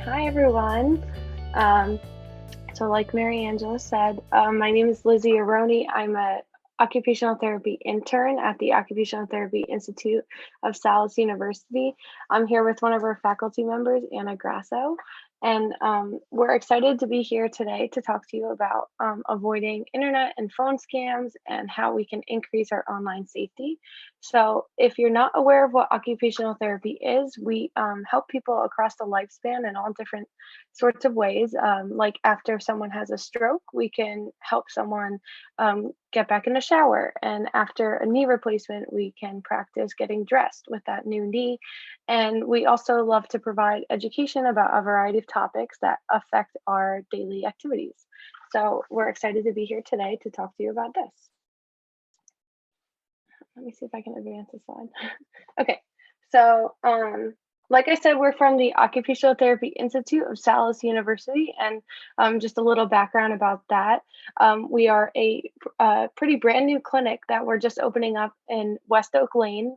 Hi everyone. Um, so like Mary Angela said, my name is Lizzie Aroni. I'm a occupational therapy intern at the Occupational Therapy Institute of Salus University. I'm here with one of our faculty members, Anna Grasso, and we're excited to be here today to talk to you about avoiding internet and phone scams and how we can increase our online safety. So if you're not aware of what occupational therapy is, we help people across the lifespan in all different sorts of ways. Like after someone has a stroke, we can help someone get back in the shower. And after a knee replacement, we can practice getting dressed with that new knee. And we also love to provide education about a variety of topics that affect our daily activities. So we're excited to be here today to talk to you about this. Let me see if I can advance the slide. Okay, so like I said, we're from the Occupational Therapy Institute of Salus University, and just a little background about that. We are a pretty brand new clinic that we're just opening up in West Oak Lane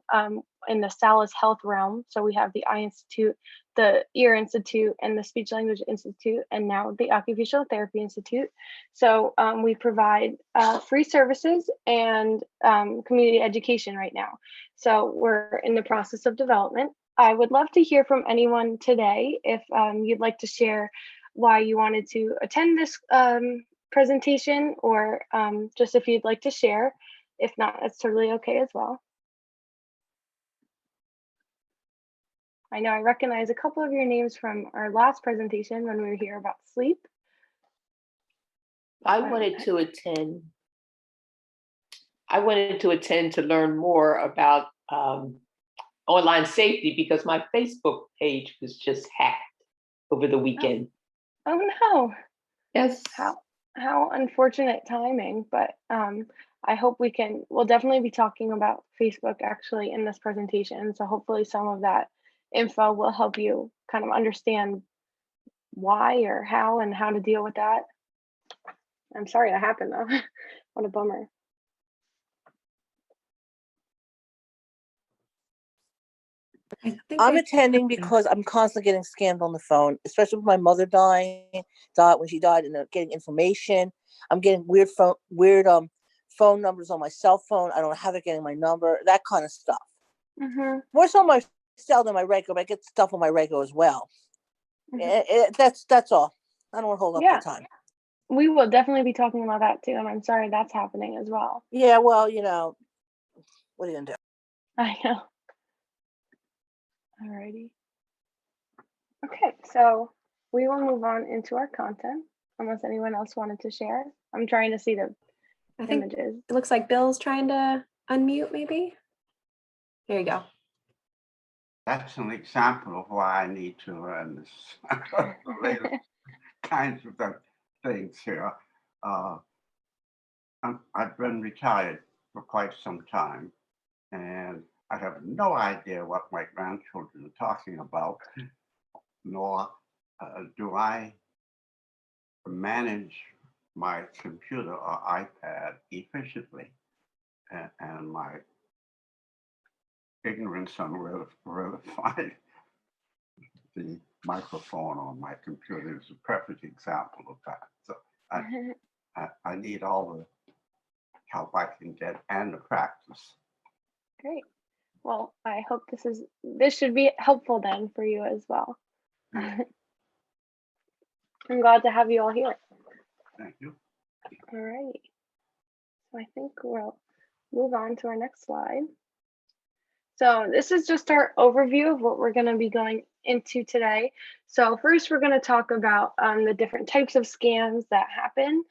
in the Salus Health realm. So we have the Eye Institute, the Ear Institute, and the Speech Language Institute, and now the Occupational Therapy Institute. So we provide free services and community education right now. So we're in the process of development. I would love to hear from anyone today if you'd like to share why you wanted to attend this presentation, or just if you'd like to share. If not, that's totally okay as well. I know I recognize a couple of your names from our last presentation when we were here about sleep. I wanted to attend to learn more about online safety because my Facebook page was just hacked over the weekend. Oh no. Yes. How unfortunate timing, but I hope we'll definitely be talking about Facebook actually in this presentation. So hopefully some of that info will help you kind of understand why or how and how to deal with that. I'm sorry that happened though. What a bummer. I'm attending because I'm constantly getting scammed on the phone, especially with my mother when she died, and getting information. I'm getting weird phone numbers on my cell phone. I don't know how they're getting my number, that kind of stuff. Mm-hmm. More so on my cell than my regular, but I get stuff on my regular as well. Mm-hmm. That's all. I don't want to hold up the time. We will definitely be talking about that too, and I'm sorry that's happening as well. Yeah, well, what are you gonna do? I know. Alrighty. Okay, so we will move on into our content unless anyone else wanted to share. I'm trying to see the images. It looks like Bill's trying to unmute maybe. There you go. That's an example of why I need to learn this latest kinds of things here. I've been retired for quite some time, and I have no idea what my grandchildren are talking about, nor do I manage my computer or iPad efficiently. And my ignorance on where to find the microphone on my computer is a perfect example of that. So I need all the help I can get and the practice. Great. Well, I hope this should be helpful then for you as well. I'm glad to have you all here. Thank you. All right. So I think we'll move on to our next slide. So this is just our overview of what we're going to be going into today. So first, we're going to talk about the different types of scams that happen,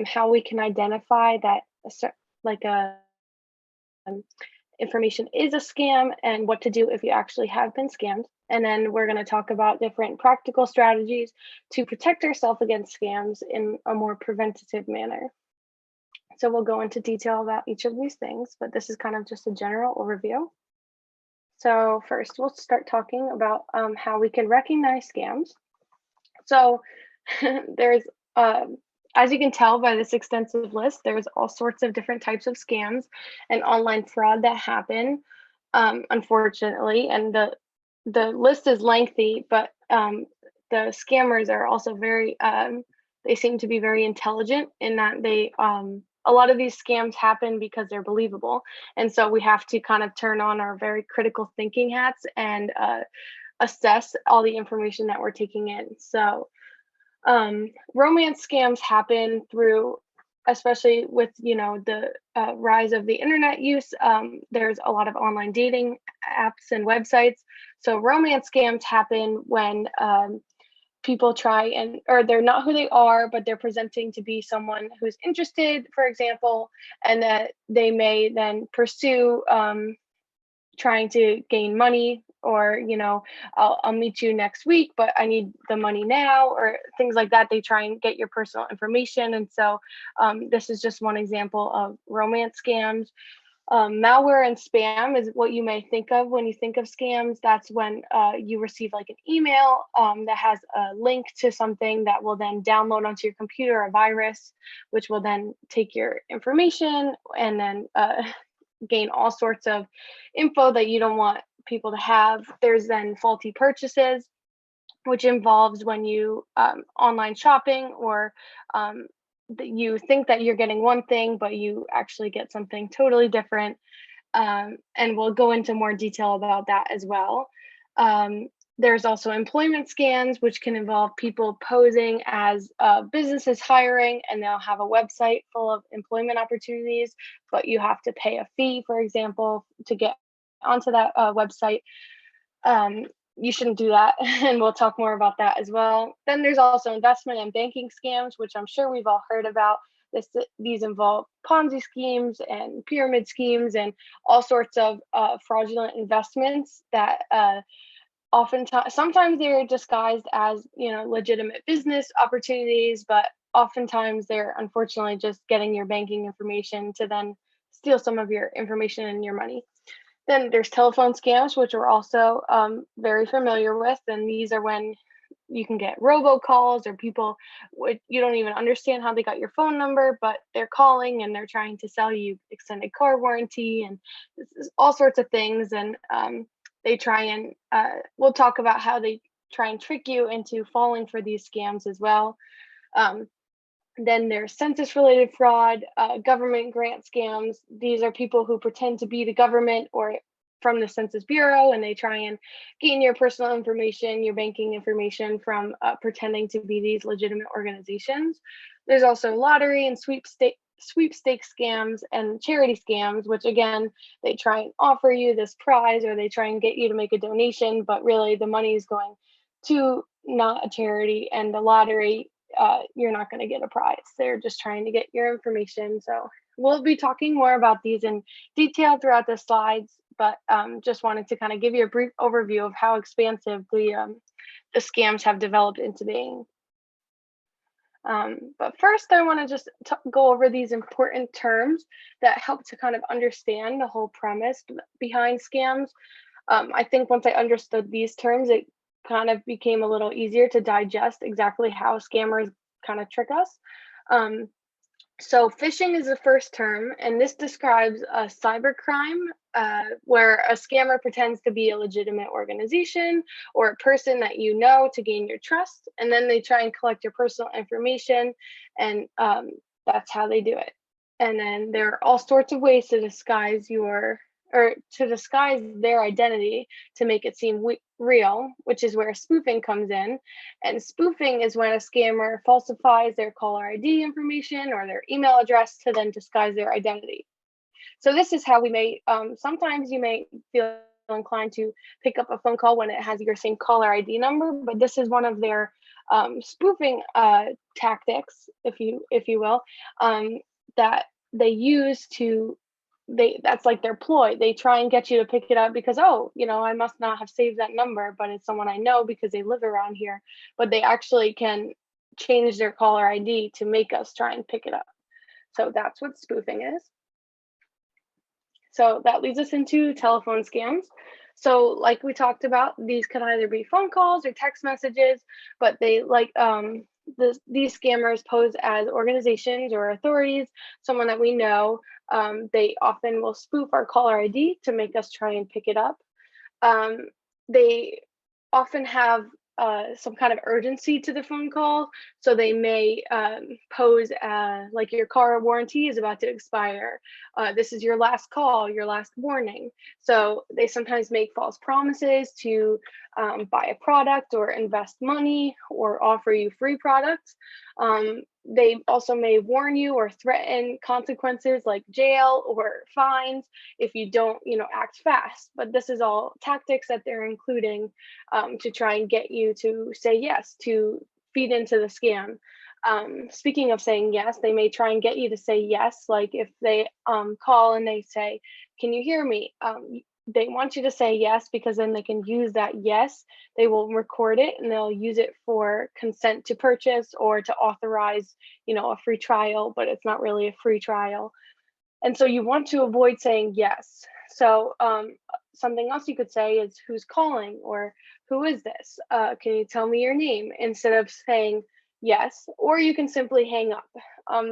how we can identify that information is a scam, and what to do if you actually have been scammed. And then we're going to talk about different practical strategies to protect ourselves against scams in a more preventative manner. So we'll go into detail about each of these things, but this is kind of just a general overview. So first, we'll start talking about how we can recognize scams. So there's, as you can tell by this extensive list, there's all sorts of different types of scams and online fraud that happen, unfortunately. And the list is lengthy, but the scammers are also very, they seem to be very intelligent in that a lot of these scams happen because they're believable. And so we have to kind of turn on our very critical thinking hats and assess all the information that we're taking in. So romance scams happen through, especially with the rise of the internet use. There's a lot of online dating apps and websites. So romance scams happen when people try or they're not who they are, but they're presenting to be someone who's interested, for example, and that they may then pursue trying to gain money, or I'll meet you next week, but I need the money now, or things like that. They try and get your personal information. And so this is just one example of romance scams. Malware and spam is what you may think of when you think of scams. That's when you receive like an email that has a link to something that will then download onto your computer, a virus, which will then take your information and then gain all sorts of info that you don't want people to have. There's then faulty purchases, which involves when you online shopping, or you think that you're getting one thing, but you actually get something totally different. And we'll go into more detail about that as well. There's also employment scams, which can involve people posing as businesses hiring, and they'll have a website full of employment opportunities, but you have to pay a fee, for example, to get onto that website. You shouldn't do that, and we'll talk more about that as well. Then there's also investment and banking scams, which I'm sure we've all heard about. These involve Ponzi schemes and pyramid schemes and all sorts of fraudulent investments that oftentimes, sometimes they're disguised as legitimate business opportunities, but oftentimes they're unfortunately just getting your banking information to then steal some of your information and your money. Then there's telephone scams, which we're also very familiar with, and these are when you can get robocalls, or people you don't even understand how they got your phone number, but they're calling and they're trying to sell you extended car warranty and all sorts of things. And they try and we'll talk about how they try and trick you into falling for these scams as well. Then there's census-related fraud, government grant scams. These are people who pretend to be the government or from the Census Bureau, and they try and gain your personal information, your banking information from pretending to be these legitimate organizations. There's also lottery and sweepstakes scams and charity scams, which again, they try and offer you this prize, or they try and get you to make a donation, but really the money is going to not a charity, and the lottery, you're not going to get a prize. They're just trying to get your information. So we'll be talking more about these in detail throughout the slides, but just wanted to kind of give you a brief overview of how expansive the scams have developed into being. But first, I want to just go over these important terms that help to kind of understand the whole premise behind scams. I think once I understood these terms, it kind of became a little easier to digest exactly how scammers kind of trick us. So phishing is the first term, and this describes a cybercrime where a scammer pretends to be a legitimate organization or a person that you know to gain your trust, and then they try and collect your personal information, and that's how they do it. And then there are all sorts of ways to disguise their identity to make it seem real, which is where spoofing comes in. And spoofing is when a scammer falsifies their caller ID information or their email address to then disguise their identity. So this is how we may, sometimes you may feel inclined to pick up a phone call when it has your same caller ID number, but this is one of their spoofing tactics, if you will, that they use to, that's like their ploy. They try and get you to pick it up because, I must not have saved that number, but it's someone I know because they live around here. But they actually can change their caller ID to make us try and pick it up. So that's what spoofing is. So that leads us into telephone scams. So like we talked about, these can either be phone calls or text messages, but they these scammers pose as organizations or authorities, someone that we know. They often will spoof our caller ID to make us try and pick it up. They often have some kind of urgency to the phone call. So they may pose like your car warranty is about to expire. This is your last call, your last warning. So they sometimes make false promises to buy a product or invest money or offer you free products. They also may warn you or threaten consequences like jail or fines if you don't, act fast. But this is all tactics that they're including to try and get you to say yes, to feed into the scam. Speaking of saying yes, they may try and get you to say yes. Like if they call and they say, "Can you hear me?" They want you to say yes because then they can use that yes. They will record it and they'll use it for consent to purchase or to authorize, a free trial, but it's not really a free trial. And so you want to avoid saying yes. So something else you could say is who's calling or who is this? Can you tell me your name? Instead of saying yes, or you can simply hang up.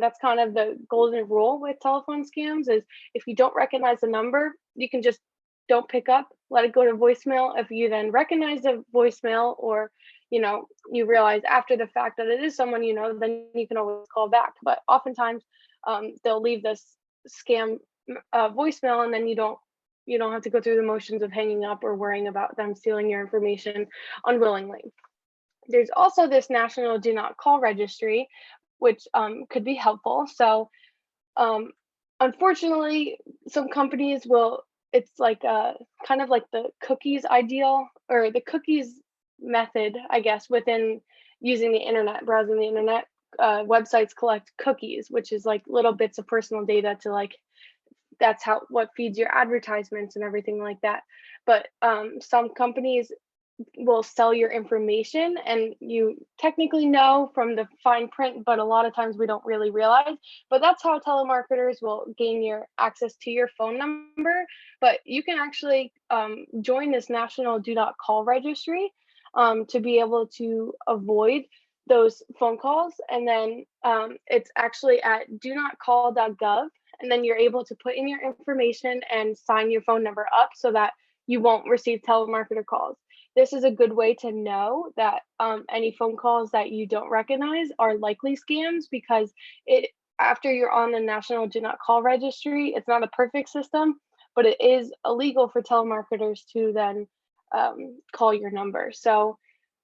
That's kind of the golden rule with telephone scams is if you don't recognize the number, you can just don't pick up, let it go to voicemail. If you then recognize the voicemail or, you realize after the fact that it is someone then you can always call back. But oftentimes they'll leave this scam voicemail and then you don't have to go through the motions of hanging up or worrying about them stealing your information unwillingly. There's also this national do not call registry, which could be helpful. So unfortunately, some companies will, it's like kind of like the cookies ideal or the cookies method, I guess, within using the internet, browsing the internet. Websites collect cookies, which is like little bits of personal data to like, that's what feeds your advertisements and everything like that. But some companies will sell your information and you technically know from the fine print, but a lot of times we don't really realize. But that's how telemarketers will gain your access to your phone number. But you can actually join this national do not call registry to be able to avoid those phone calls. And then it's actually at donotcall.gov. And then you're able to put in your information and sign your phone number up so that you won't receive telemarketer calls. This is a good way to know that any phone calls that you don't recognize are likely scams because after you're on the National Do Not Call Registry, it's not a perfect system, but it is illegal for telemarketers to then call your number. So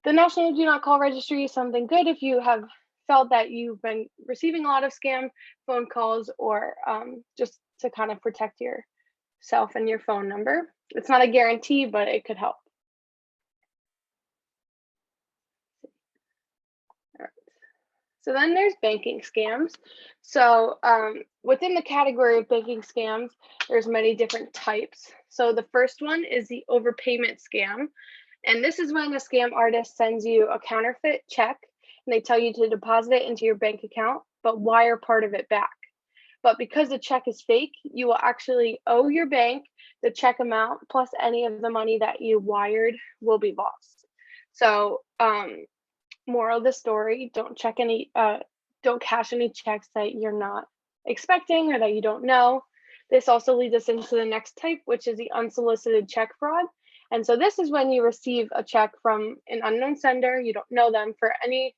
the National Do Not Call Registry is something good if you have felt that you've been receiving a lot of scam phone calls or just to kind of protect yourself and your phone number. It's not a guarantee, but it could help. So then there's banking scams. So within the category of banking scams, there's many different types. So the first one is the overpayment scam. And this is when a scam artist sends you a counterfeit check and they tell you to deposit it into your bank account, but wire part of it back. But because the check is fake, you will actually owe your bank the check amount plus any of the money that you wired will be lost. So moral of the story, don't cash any checks that you're not expecting or that you don't know. This also leads us into the next type, which is the unsolicited check fraud. And so this is when you receive a check from an unknown sender, you don't know them for any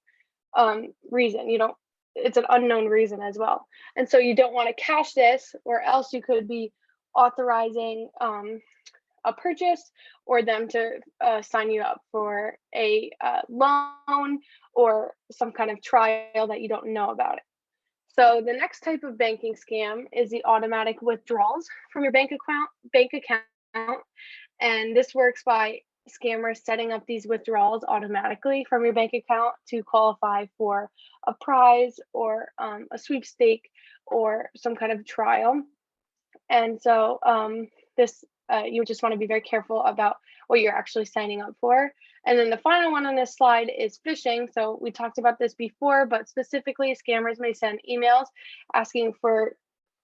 reason. It's an unknown reason as well. And so you don't want to cash this, or else you could be authorizing a purchase or them to sign you up for a loan or some kind of trial that you don't know about it. So the next type of banking scam is the automatic withdrawals from your bank account. And this works by scammers setting up these withdrawals automatically from your bank account to qualify for a prize or a sweepstake or some kind of trial. And so you just want to be very careful about what you're actually signing up for. And then the final one on this slide is phishing. So we talked about this before, but specifically scammers may send emails asking for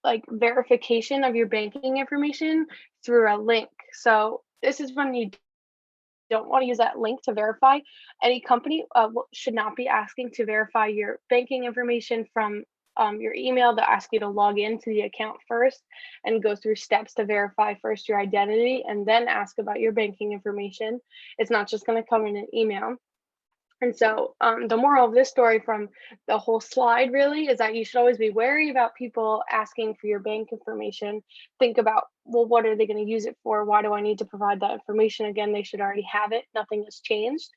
like verification of your banking information through a link. So this is when you don't want to use that link to verify. Any company should not be asking to verify your banking information from your email. They'll ask you to log into the account first and go through steps to verify first your identity and then ask about your banking information. It's not just going to come in an email. And so the moral of this story from the whole slide really is that you should always be wary about people asking for your bank information. Think about, well, what are they going to use it for? Why do I need to provide that information? Again, they should already have it. Nothing has changed.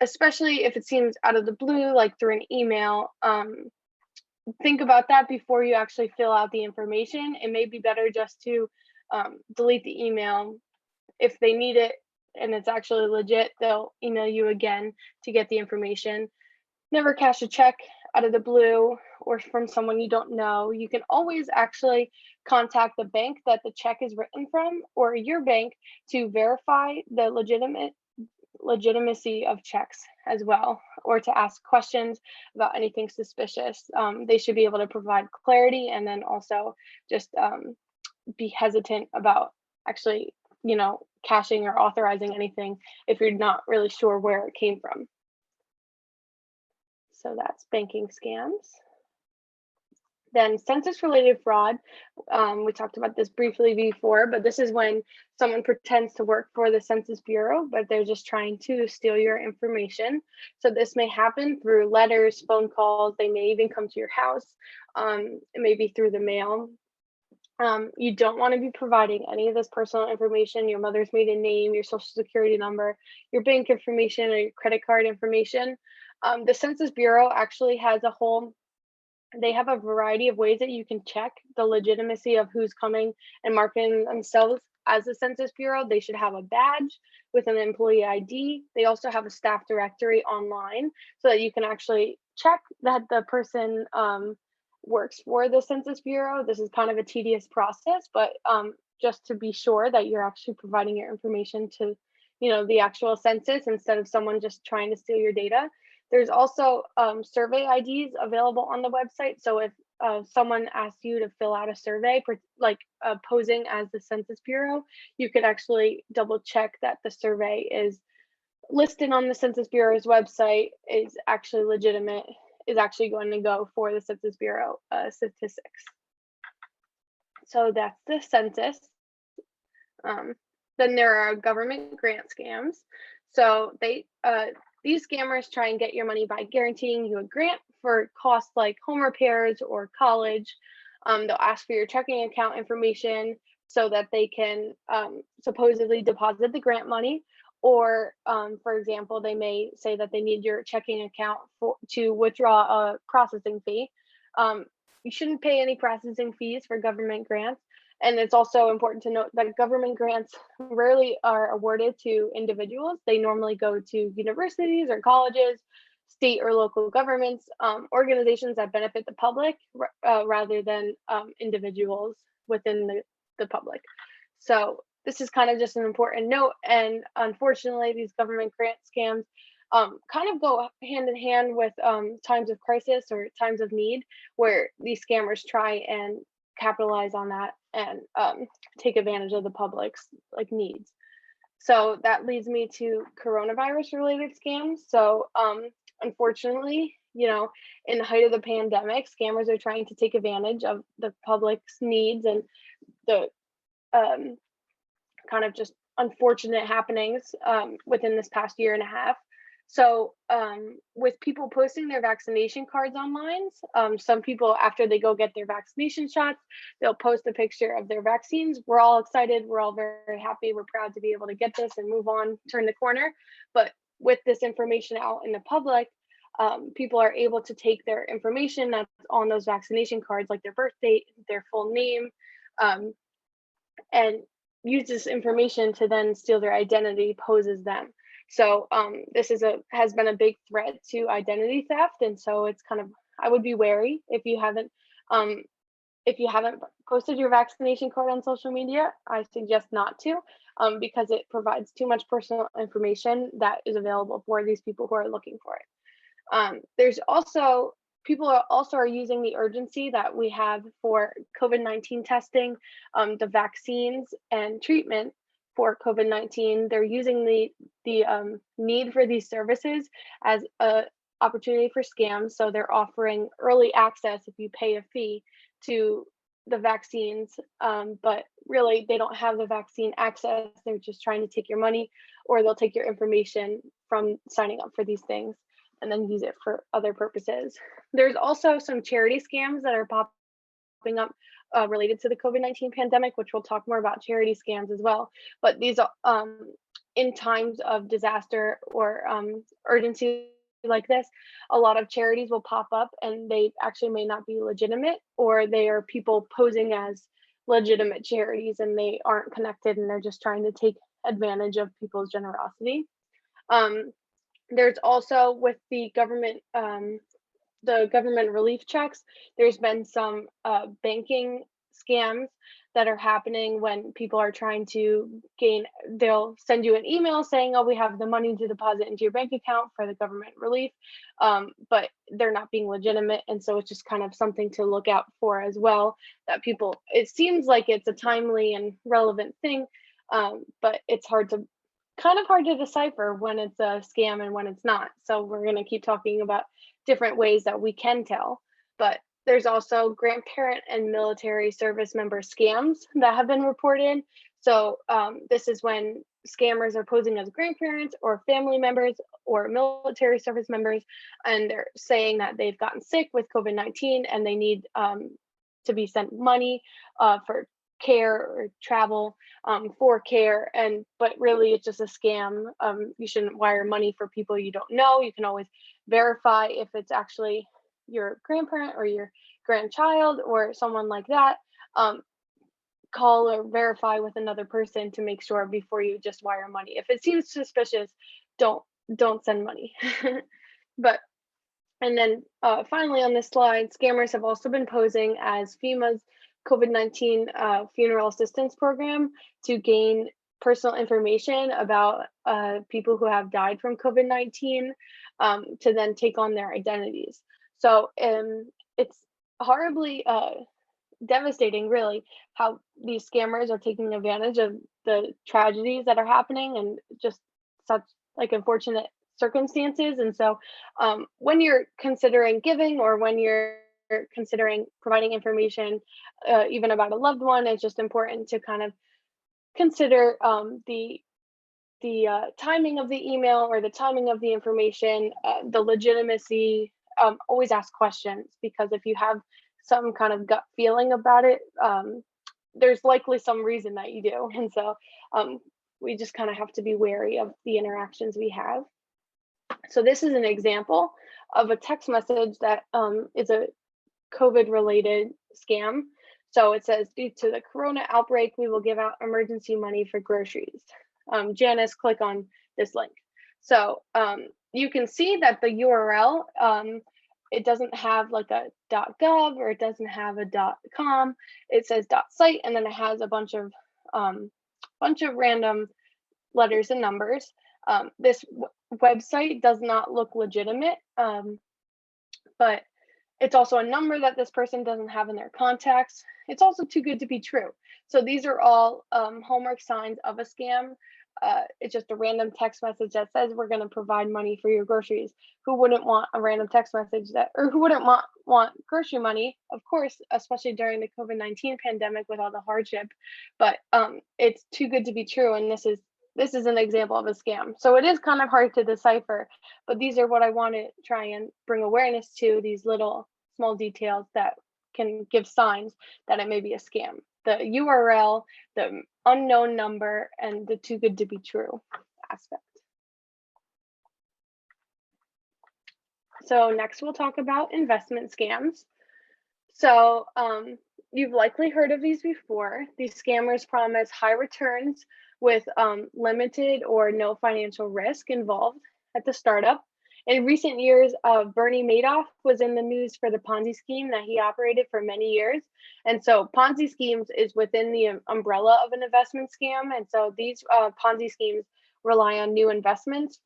Especially if it seems out of the blue, like through an email. Think about that before you actually fill out the information. It may be better just to delete the email. If they need it and it's actually legit, they'll email you again to get the information. Never cash a check out of the blue or from someone you don't know. You can always actually contact the bank that the check is written from or your bank to verify the legitimacy of checks as well, or to ask questions about anything suspicious. They should be able to provide clarity, and then also just be hesitant about actually, cashing or authorizing anything if you're not really sure where it came from. So that's banking scams. Then census-related fraud. We talked about this briefly before, but this is when someone pretends to work for the Census Bureau, but they're just trying to steal your information. So this may happen through letters, phone calls. They may even come to your house. It may be through the mail. You don't want to be providing any of this personal information, your mother's maiden name, your social security number, your bank information, or your credit card information. The Census Bureau actually has they have a variety of ways that you can check the legitimacy of who's coming and marking themselves as a Census Bureau. They should have a badge with an employee ID. They also have a staff directory online so that you can actually check that the person works for the Census Bureau. This is kind of a tedious process, but just to be sure that you're actually providing your information to, the actual census instead of someone just trying to steal your data. There's also survey IDs available on the website. So if someone asks you to fill out a survey, like posing as the Census Bureau, you could actually double check that the survey is listed on the Census Bureau's website, is actually legitimate, is actually going to go for the Census Bureau statistics. So that's the census. Then there are government grant scams. So these scammers try and get your money by guaranteeing you a grant for costs like home repairs or college. They'll ask for your checking account information so that they can supposedly deposit the grant money. Or, for example, they may say that they need your checking account to withdraw a processing fee. You shouldn't pay any processing fees for government grants. And it's also important to note that government grants rarely are awarded to individuals. They normally go to universities or colleges, state or local governments, organizations that benefit the public rather than individuals within the public. So this is kind of just an important note. And unfortunately, these government grant scams kind of go hand in hand with times of crisis or times of need, where these scammers try and capitalize on that and take advantage of the public's needs. So that leads me to coronavirus related scams. So unfortunately, in the height of the pandemic, scammers are trying to take advantage of the public's needs and the kind of just unfortunate happenings within this past year and a half. So with people posting their vaccination cards online, some people, after they go get their vaccination shots, they'll post a picture of their vaccines. We're all excited. We're all very, very happy. We're proud to be able to get this and move on, turn the corner. But with this information out in the public, people are able to take their information that's on those vaccination cards, like their birth date, their full name, and use this information to then steal their identity, pose as them. So this has been a big threat to identity theft, and so it's kind of, I would be wary if you haven't posted your vaccination card on social media. I suggest not to, because it provides too much personal information that is available for these people who are looking for it. People are using the urgency that we have for COVID-19 testing, the vaccines and treatment for COVID-19. They're using the need for these services as an opportunity for scams. So they're offering early access if you pay a fee to the vaccines, but really they don't have the vaccine access. They're just trying to take your money, or they'll take your information from signing up for these things and then use it for other purposes. There's also some charity scams that are popping up related to the COVID-19 pandemic, which we'll talk more about charity scams as well. But these are in times of disaster or urgency like this, a lot of charities will pop up and they actually may not be legitimate, or they are people posing as legitimate charities and they aren't connected and they're just trying to take advantage of people's generosity. There's also with the government relief checks, there's been some banking scams that are happening when people are trying to they'll send you an email saying, oh, we have the money to deposit into your bank account for the government relief, but they're not being legitimate. And so it's just kind of something to look out for as well, that people, it seems like it's a timely and relevant thing, but it's hard to decipher when it's a scam and when it's not. So we're going to keep talking about different ways that we can tell. But there's also grandparent and military service member scams that have been reported. So this is when scammers are posing as grandparents or family members or military service members, and they're saying that they've gotten sick with COVID-19 and they need to be sent money for care or travel for care, but really it's just a scam. You shouldn't wire money for people you don't know. You can always verify if it's actually your grandparent or your grandchild or someone like that. Call or verify with another person to make sure before you just wire money. If it seems suspicious, don't send money. And then finally on this slide, scammers have also been posing as FEMA's COVID-19 funeral assistance program to gain personal information about people who have died from COVID-19 to then take on their identities. So it's horribly devastating, really, how these scammers are taking advantage of the tragedies that are happening and just such like unfortunate circumstances. And so when you're considering giving, or when you're considering providing information even about a loved one, it's just important to kind of consider the timing of the email or the timing of the information, the legitimacy. Always ask questions, because if you have some kind of gut feeling about it, there's likely some reason that you do. And so we just kind of have to be wary of the interactions we have. So this is an example of a text message that is a COVID-related scam. So it says, due to the corona outbreak, we will give out emergency money for groceries. Janice, click on this link. So you can see that the URL, it doesn't have like a .gov or it doesn't have a .com. It says .site, and then it has a bunch of random letters and numbers. This website does not look legitimate, but it's also a number that this person doesn't have in their contacts. It's also too good to be true. So these are all hallmark signs of a scam. It's just a random text message that says we're going to provide money for your groceries. Who wouldn't want a random text message or who wouldn't want grocery money? Of course, especially during the COVID-19 pandemic with all the hardship. But it's too good to be true, and this is an example of a scam. So it is kind of hard to decipher, but these are what I want to try and bring awareness to, these little small details that can give signs that it may be a scam. The URL, the unknown number, and the too good to be true aspect. So next we'll talk about investment scams. So you've likely heard of these before. These scammers promise high returns with limited or no financial risk involved at the startup. In recent years, Bernie Madoff was in the news for the Ponzi scheme that he operated for many years. And so Ponzi schemes is within the umbrella of an investment scam. And so these Ponzi schemes rely on new investments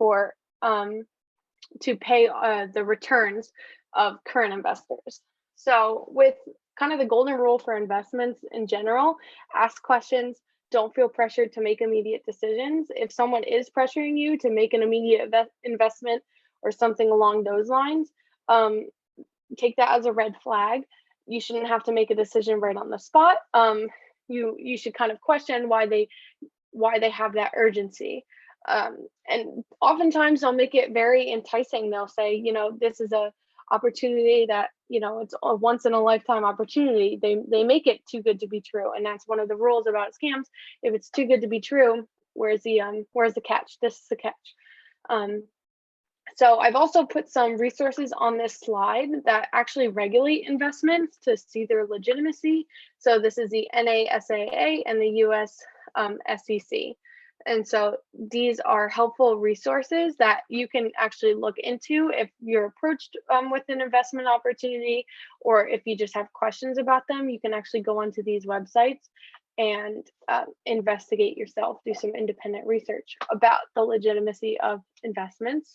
to pay the returns of current investors. So with kind of the golden rule for investments in general, ask questions. Don't feel pressured to make immediate decisions. If someone is pressuring you to make an immediate investment or something along those lines, take that as a red flag. You shouldn't have to make a decision right on the spot. you should kind of question why they have that urgency. And oftentimes they'll make it very enticing. They'll say, this is a opportunity that, it's a once in a lifetime opportunity. They make it too good to be true. And that's one of the rules about scams. If it's too good to be true, where's the catch? This is the catch. So I've also put some resources on this slide that actually regulate investments to see their legitimacy. So this is the NASAA and the US SEC. And so these are helpful resources that you can actually look into if you're approached with an investment opportunity, or if you just have questions about them. You can actually go onto these websites and investigate yourself, do some independent research about the legitimacy of investments.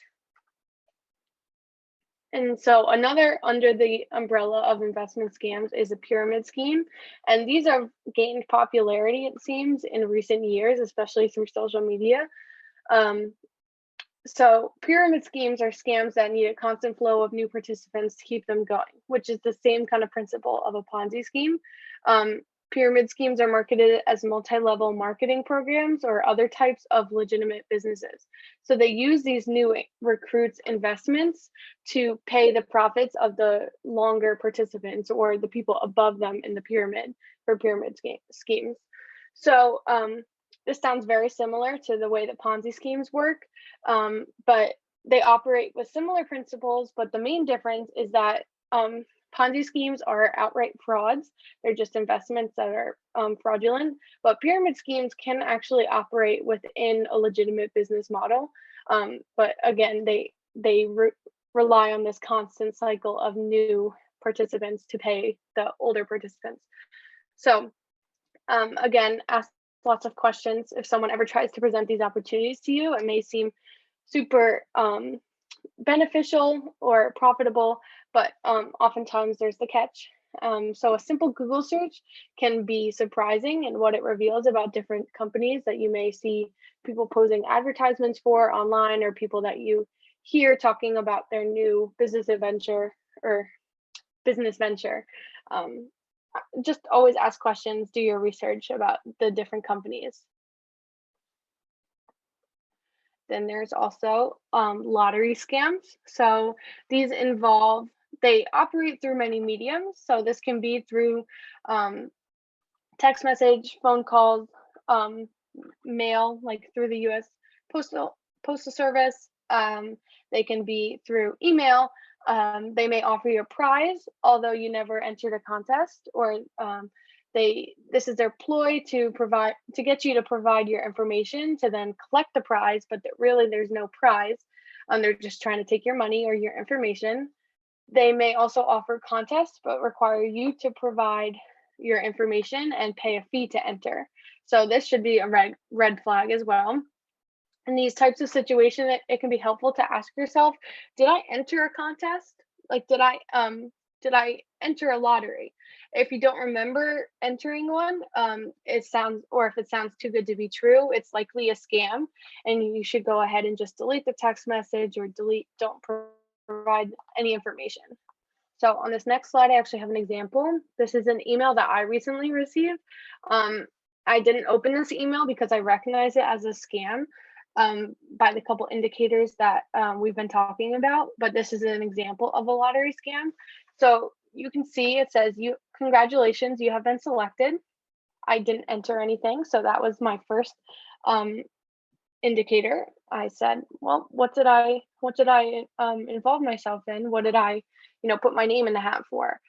And so another under the umbrella of investment scams is a pyramid scheme. And these have gained popularity, it seems, in recent years, especially through social media. So pyramid schemes are scams that need a constant flow of new participants to keep them going, which is the same kind of principle of a Ponzi scheme. Pyramid schemes are marketed as multi-level marketing programs or other types of legitimate businesses. So they use these new recruits' investments to pay the profits of the longer participants or the people above them in the pyramid for pyramid schemes. So this sounds very similar to the way that Ponzi schemes work, but they operate with similar principles. But the main difference is that Ponzi schemes are outright frauds. They're just investments that are fraudulent, but pyramid schemes can actually operate within a legitimate business model. But again, they rely on this constant cycle of new participants to pay the older participants. So again, ask lots of questions. If someone ever tries to present these opportunities to you, it may seem super beneficial or profitable, but oftentimes there's the catch. So a simple Google search can be surprising in what it reveals about different companies that you may see people posing advertisements for online, or people that you hear talking about their new business venture. Just always ask questions, do your research about the different companies. Then there's also lottery scams. So these they operate through many mediums. So this can be through text message, phone calls, mail, like through the US Postal Service. They can be through email. They may offer you a prize, although you never entered a contest, or this is their ploy to get you to provide your information to then collect the prize, but really there's no prize. They're just trying to take your money or your information. They may also offer contests, but require you to provide your information and pay a fee to enter. So this should be a red flag as well. In these types of situations, it can be helpful to ask yourself, did I enter a contest? Like, did I enter a lottery? If you don't remember entering one, if it sounds too good to be true, it's likely a scam, and you should go ahead and just delete the text message or don't provide any information. So on this next slide, I actually have an example. This is an email that I recently received. I didn't open this email because I recognize it as a scam by the couple indicators that we've been talking about, but this is an example of a lottery scam. So you can see it says, congratulations, you have been selected. I didn't enter anything, so that was my first indicator. I said, well, what did I involve myself in? What did I, put my name in the hat for?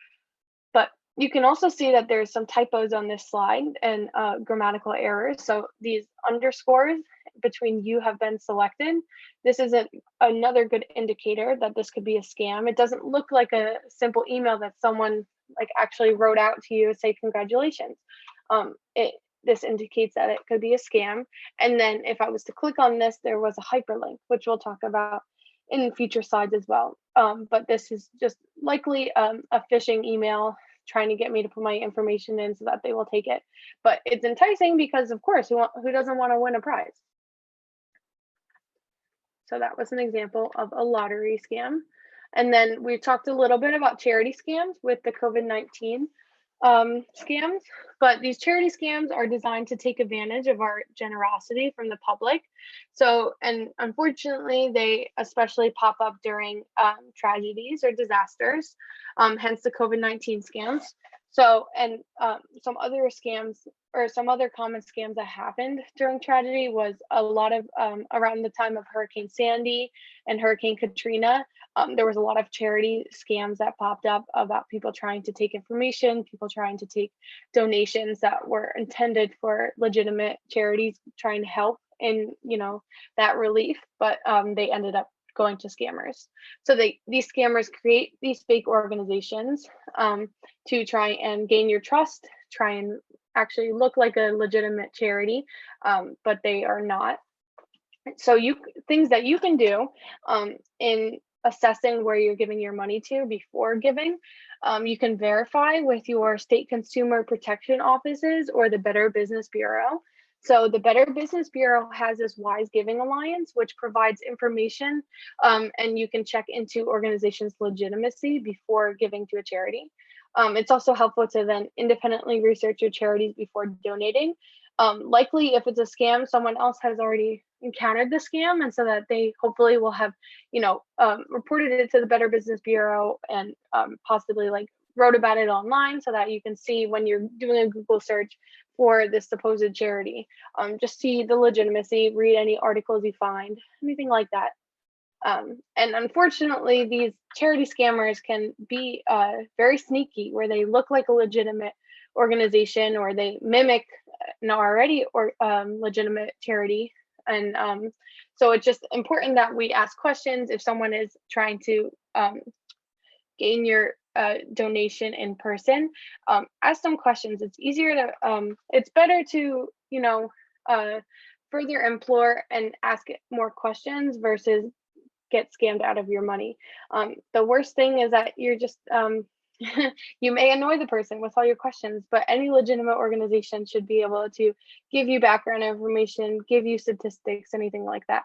But you can also see that there's some typos on this slide and grammatical errors. So these underscores between "you have been selected," this is another good indicator that this could be a scam. It doesn't look like a simple email that someone actually wrote out to you and say congratulations. This indicates that it could be a scam. And then if I was to click on this, there was a hyperlink, which we'll talk about in future slides as well. But this is just likely a phishing email trying to get me to put my information in so that they will take it. But it's enticing because, of course, who doesn't want to win a prize? So that was an example of a lottery scam. And then we talked a little bit about charity scams with the COVID-19 scams, but these charity scams are designed to take advantage of our generosity from the public. So, and unfortunately, they especially pop up during tragedies or disasters, hence the COVID-19 scams. So, and some other scams or some other common scams that happened during tragedy was a lot of around the time of Hurricane Sandy and Hurricane Katrina. There was a lot of charity scams that popped up about people trying to take information, people trying to take donations that were intended for legitimate charities trying to help in, that relief, but they ended up going to scammers. So these scammers create these fake organizations to try and gain your trust, try and actually look like a legitimate charity, but they are not. So things that you can do in assessing where you're giving your money to before giving, you can verify with your state consumer protection offices or the Better Business Bureau. So the Better Business Bureau has this Wise Giving Alliance, which provides information, and you can check into organizations' legitimacy before giving to a charity. It's also helpful to then independently research your charities before donating. Likely, if it's a scam, someone else has already encountered the scam, and so that they hopefully will have, reported it to the Better Business Bureau and possibly like wrote about it online, so that you can see when you're doing a Google search for this supposed charity, just see the legitimacy, read any articles you find, anything like that. And unfortunately, these charity scammers can be very sneaky, where they look like a legitimate organization or they mimic an already or legitimate charity. And so it's just important that we ask questions if someone is trying to gain your donation in person. Ask some questions. It's easier to, it's better to, further implore and ask more questions versus get scammed out of your money. The worst thing is that you're just, you may annoy the person with all your questions, but any legitimate organization should be able to give you background information, give you statistics, anything like that.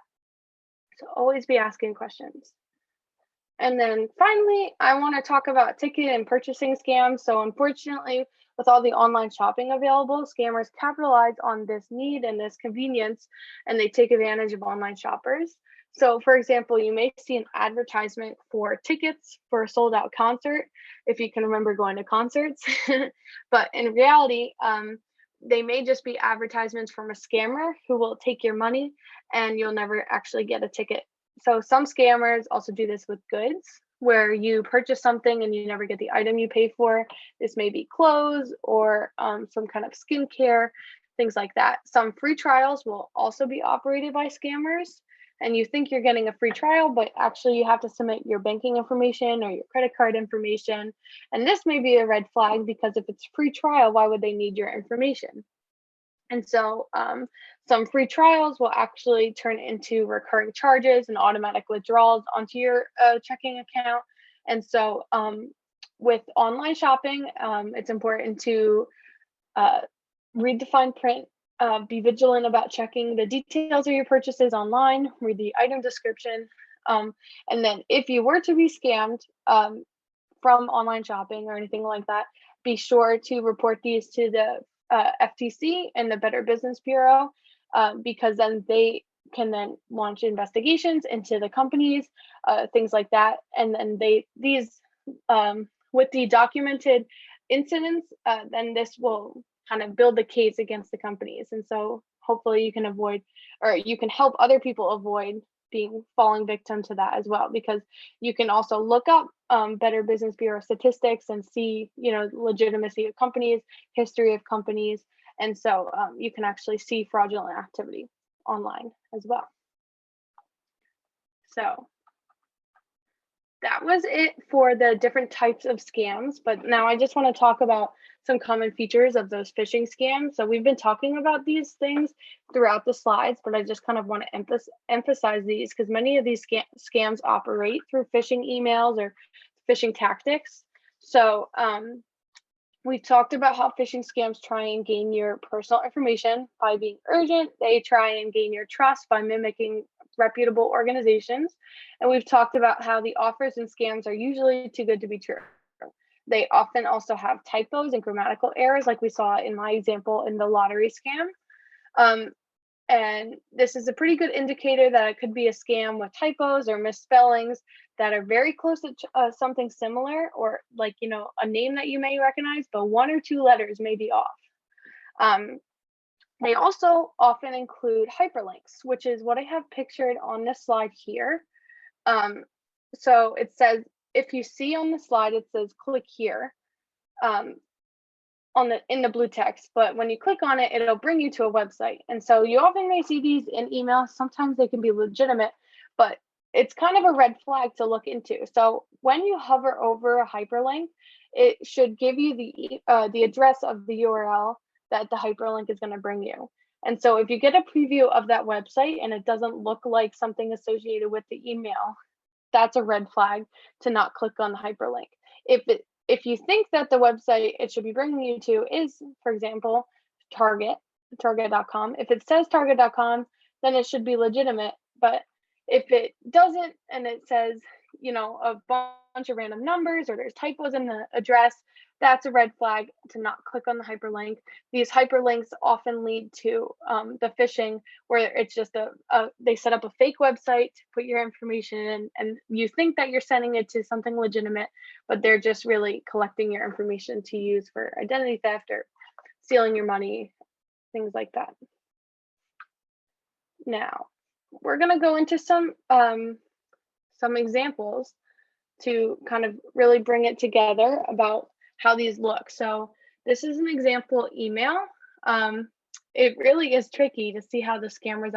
So always be asking questions. And then finally, I want to talk about ticket and purchasing scams. So unfortunately, with all the online shopping available, scammers capitalize on this need and this convenience, and they take advantage of online shoppers. So for example, you may see an advertisement for tickets for a sold out concert, if you can remember going to concerts. But in reality, they may just be advertisements from a scammer who will take your money and you'll never actually get a ticket. So some scammers also do this with goods, where you purchase something and you never get the item you pay for. This may be clothes or some kind of skincare, things like that. Some free trials will also be operated by scammers, and you think you're getting a free trial, but actually you have to submit your banking information or your credit card information. And this may be a red flag, because if it's free trial, why would they need your information? And so some free trials will actually turn into recurring charges and automatic withdrawals onto your checking account. And so with online shopping, it's important to read the fine print, be vigilant about checking the details of your purchases online, read the item description. And then if you were to be scammed from online shopping or anything like that, be sure to report these to the FTC and the Better Business Bureau, because then they can then launch investigations into the companies, things like that. And then these with the documented incidents, then this will kind of build the case against the companies. And so hopefully you can avoid, or you can help other people avoid falling victim to that as well, because you can also look up Better Business Bureau statistics and see, legitimacy of companies, history of companies. And so you can actually see fraudulent activity online as well. So that was it for the different types of scams. But now I just want to talk about some common features of those phishing scams. So we've been talking about these things throughout the slides, but I just kind of want to emphasize these, because many of these scams operate through phishing emails or phishing tactics. So we've talked about how phishing scams try and gain your personal information by being urgent. They try and gain your trust by mimicking reputable organizations. And we've talked about how the offers and scams are usually too good to be true. They often also have typos and grammatical errors, like we saw in my example in the lottery scam. And this is a pretty good indicator that it could be a scam with typos or misspellings that are very close to something similar, or like, you know, a name that you may recognize, but 1 or 2 letters may be off. They also often include hyperlinks, which is what I have pictured on this slide here. So it says, if you see on the slide, it says click here. In the blue text, but when you click on it, it'll bring you to a website. And so you often may see these in email. Sometimes they can be legitimate, but it's kind of a red flag to look into. So when you hover over a hyperlink, it should give you the address of the URL that the hyperlink is going to bring you. And so if you get a preview of that website and it doesn't look like something associated with the email, that's a red flag to not click on the hyperlink. If you think that the website it should be bringing you to is, for example, target.com, if it says target.com, then it should be legitimate. But if it doesn't and it says, you know, a bunch of random numbers or there's typos in the address, that's a red flag to not click on the hyperlink. These hyperlinks often lead to the phishing, where it's just they set up a fake website, put your information in, and you think that you're sending it to something legitimate, but they're just really collecting your information to use for identity theft or stealing your money, things like that. Now, we're going to go into some examples to kind of really bring it together about how these look. So this is an example email. It really is tricky to see how the scammers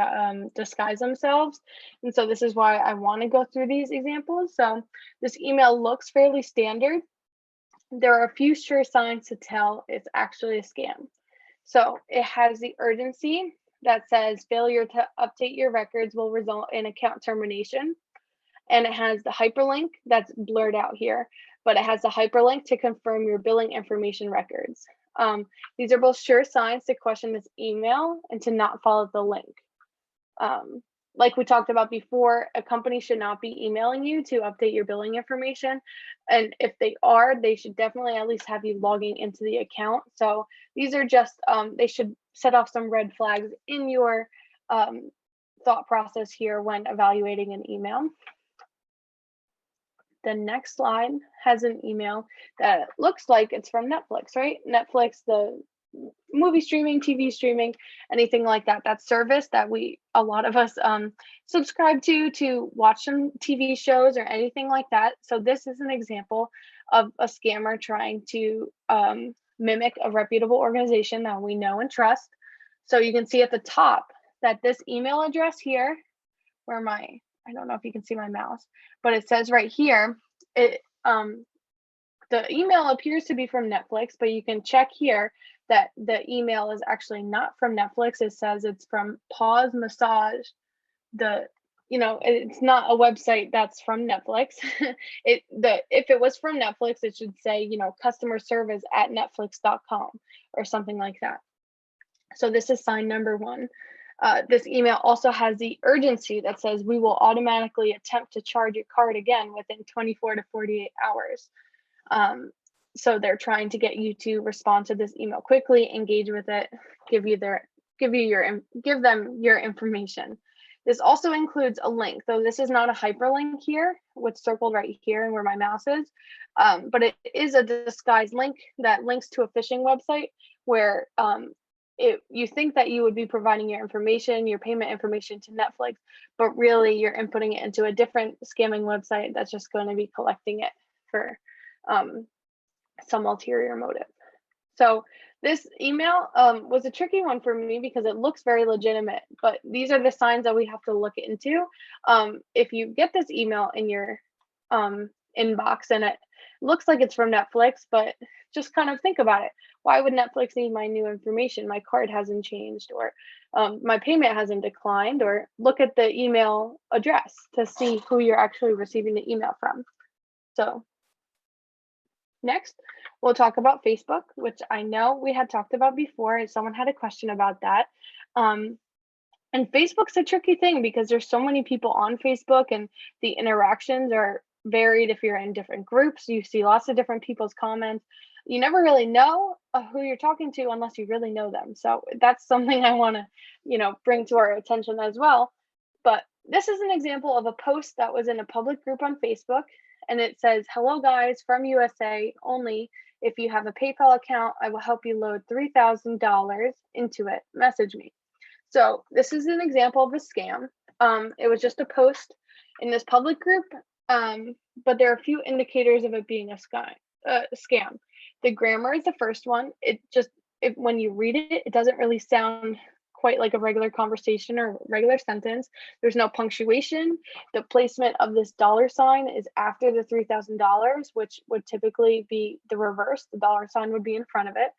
disguise themselves. And so this is why I want to go through these examples. So this email looks fairly standard. There are a few sure signs to tell it's actually a scam. So it has the urgency that says failure to update your records will result in account termination. And it has the hyperlink that's blurred out here, but it has the hyperlink to confirm your billing information records. These are both sure signs to question this email and to not follow the link. Like we talked about before, a company should not be emailing you to update your billing information. And if they are, they should definitely at least have you logging into the account. So these are just, they should set off some red flags in your thought process here when evaluating an email. The next slide has an email that looks like it's from Netflix, right? Netflix, the movie streaming, TV streaming, anything like that. That service that a lot of us subscribe to watch some TV shows or anything like that. So this is an example of a scammer trying to mimic a reputable organization that we know and trust. So you can see at the top that this email address here, I don't know if you can see my mouse, but it says right here, the email appears to be from Netflix, but you can check here that the email is actually not from Netflix. It says it's from Pause Massage. It's not a website that's from Netflix. If it was from Netflix, it should say, customer service at netflix.com or something like that. So this is sign number 1. This email also has the urgency that says we will automatically attempt to charge your card again within 24 to 48 hours. So they're trying to get you to respond to this email quickly, engage with it, give them your information. This also includes a link, though this is not a hyperlink here, what's circled right here and where my mouse is, but it is a disguised link that links to a phishing website where you think that you would be providing your payment information to Netflix, but really you're inputting it into a different scamming website that's just going to be collecting it for some ulterior motive. So this email was a tricky one for me because it looks very legitimate, but these are the signs that we have to look into. If you get this email in your inbox and it looks like it's from Netflix, but just kind of think about it. Why would Netflix need my new information? My card hasn't changed, or my payment hasn't declined, or look at the email address to see who you're actually receiving the email from. So next, we'll talk about Facebook, which I know we had talked about before, and someone had a question about that. And Facebook's a tricky thing because there's so many people on Facebook and the interactions are varied. If you're in different groups, you see lots of different people's comments. You never really know who you're talking to unless you really know them. So that's something I want to, bring to our attention as well. But this is an example of a post that was in a public group on Facebook, and it says, "Hello guys, from USA only. If you have a PayPal account, I will help you load $3,000 into it. Message me." So this is an example of a scam. It was just a post in this public group, but there are a few indicators of it being a scam. The grammar is the first one. When you read it, it doesn't really sound quite like a regular conversation or regular sentence. There's no punctuation. The placement of this dollar sign is after the $3,000, which would typically be the reverse. The dollar sign would be in front of it.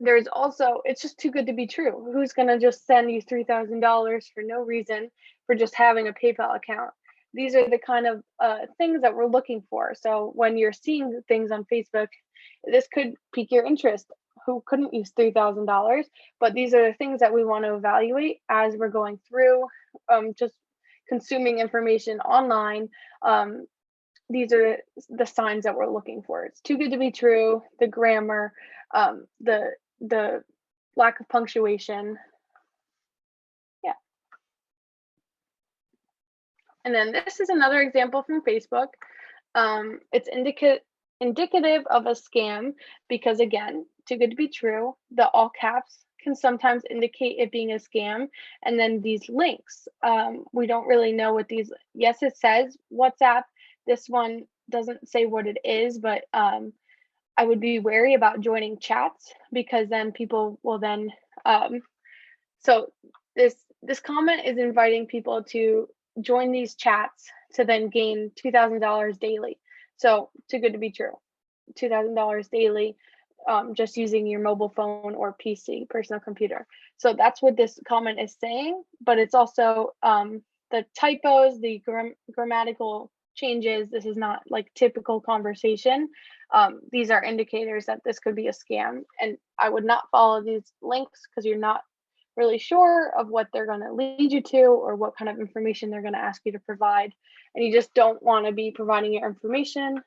There's also, it's just too good to be true. Who's going to just send you $3,000 for no reason for just having a PayPal account? These are the kind of things that we're looking for. So when you're seeing things on Facebook, this could pique your interest. Who couldn't use $3,000? But these are the things that we want to evaluate as we're going through just consuming information online. These are the signs that we're looking for. It's too good to be true. The grammar, the lack of punctuation. Yeah. And then this is another example from Facebook. It's indicative of a scam because, again, too good to be true. The all caps can sometimes indicate it being a scam. And then these links, we don't really know what these, yes, it says WhatsApp. This one doesn't say what it is, but I would be wary about joining chats because then people will then, so this comment is inviting people to join these chats to then gain $2,000 daily. So too good to be true. $2,000 daily, just using your mobile phone or PC, personal computer. So that's what this comment is saying, but it's also the typos, the grammatical changes. This is not like typical conversation. These are indicators that this could be a scam, and I would not follow these links because you're not really sure of what they're going to lead you to or what kind of information they're going to ask you to provide, and you just don't want to be providing your information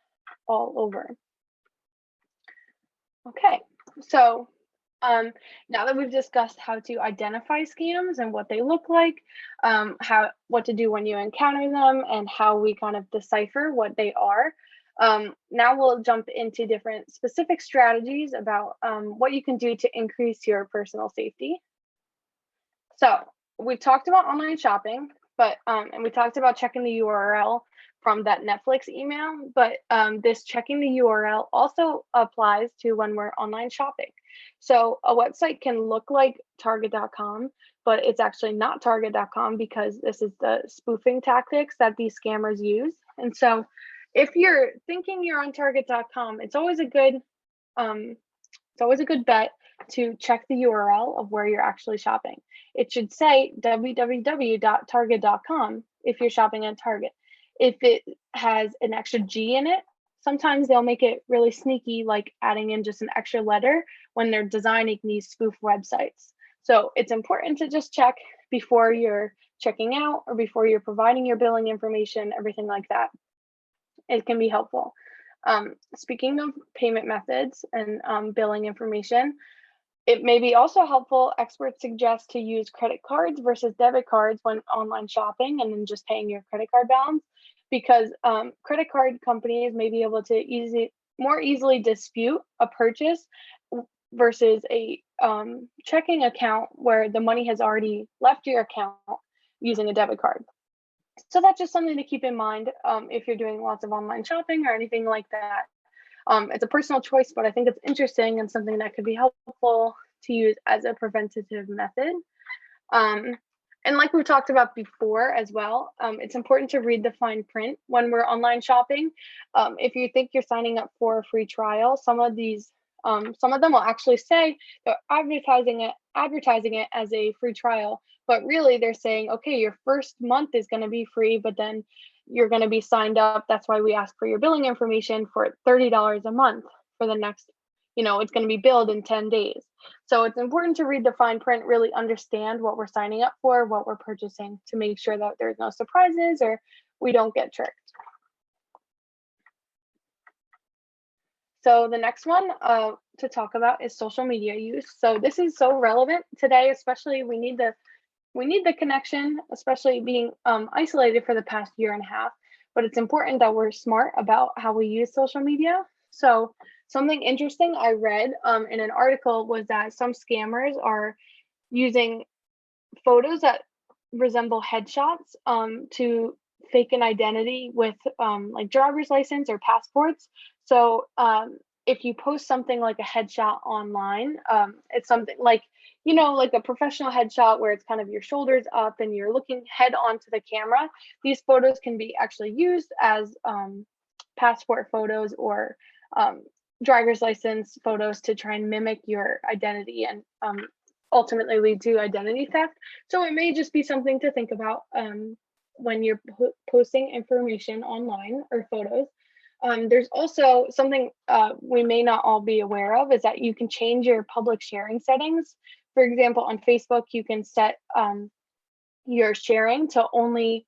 all over. Okay, so now that we've discussed how to identify scams and what they look like, what to do when you encounter them, and how we kind of decipher what they are, now we'll jump into different specific strategies about what you can do to increase your personal safety. So we've talked about online shopping, but and we talked about checking the URL from that Netflix email, but this checking the URL also applies to when we're online shopping. So a website can look like Target.com, but it's actually not Target.com because this is the spoofing tactics that these scammers use. And so if you're thinking you're on Target.com, it's always a good bet to check the URL of where you're actually shopping. It should say www.target.com if you're shopping at Target. If it has an extra G in it, sometimes they'll make it really sneaky, like adding in just an extra letter when they're designing these spoof websites. So it's important to just check before you're checking out or before you're providing your billing information, everything like that. It can be helpful. Speaking of payment methods and billing information, it may be also helpful. Experts suggest to use credit cards versus debit cards when online shopping and then just paying your credit card balance, because credit card companies may be able to more easily dispute a purchase versus a checking account where the money has already left your account using a debit card. So that's just something to keep in mind if you're doing lots of online shopping or anything like that. It's a personal choice, but I think it's interesting and something that could be helpful to use as a preventative method. And like we talked about before as well, it's important to read the fine print when we're online shopping. If you think you're signing up for a free trial, some of them will actually say they're advertising it as a free trial, but really they're saying, okay, your first month is going to be free, but then you're going to be signed up. That's why we ask for your billing information for $30 a month for the next, it's going to be billed in 10 days. So it's important to read the fine print, really understand what we're signing up for, what we're purchasing, to make sure that there's no surprises or we don't get tricked. So the next one to talk about is social media use. So this is so relevant today, especially we need the connection, especially being isolated for the past year and a half. But it's important that we're smart about how we use social media. So something interesting I read in an article was that some scammers are using photos that resemble headshots to fake an identity with like driver's license or passports. So if you post something like a headshot online, it's something like, like a professional headshot where it's kind of your shoulders up and you're looking head on to the camera. These photos can be actually used as passport photos or driver's license photos to try and mimic your identity and ultimately lead to identity theft. So it may just be something to think about when you're posting information online or photos. There's also something we may not all be aware of is that you can change your public sharing settings. For example, on Facebook, you can set your sharing to only